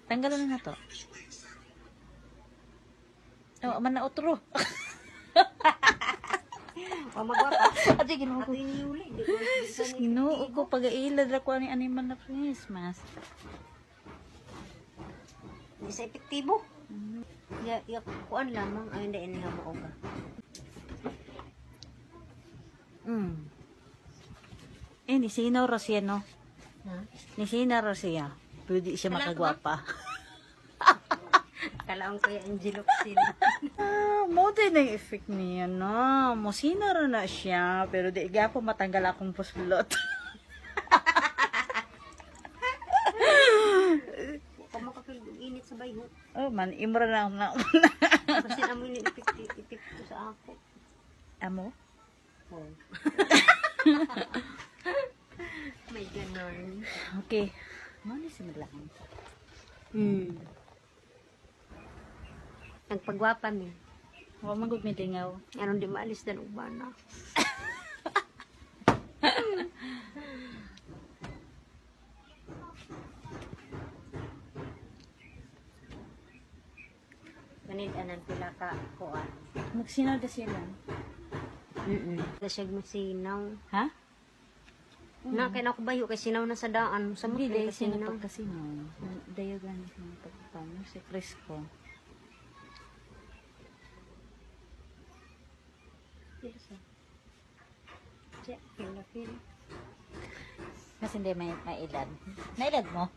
Tanggalan na to. Oh, man na utro. Pamagwapa. Ate ginoo ko. Ato iniuli. Ginoo ko pag-ailad ra ko ani animal na Christmas. Hindi sa epektibo. Ya kuan lamang ay hindi ini mo ka. Ni sino ra siya, no? Ha? Ni sino ra siya. Pwede siya Wala ko makagwapa. Kalaong ko yung Angeloxin. Mo din ang effect niya, no? Musina ra na siya, pero di gapo matanggal akong puslot. Kung makapil init sa bayo. Oh, man, imra na na. Kasi naman yung epekto sa ako. Amo? Oh. May ganon. Okay. Mani si Madlang. Nagpagwapa mi. Wa man gud mi lingaw. Aron di maalis dan ubana. Ganit anan pila ka kuan. Magsinaw da sila. Kasi masinaw. Ha? Na kay nako bayo kay sinaw na sa daan. Sa Hindi mga dahil kasi sino sinaw. pagkasino. Dayagan sa pagpapano si Crisco. Check, pila pila. Kasi hindi may mailad. Nailad mo?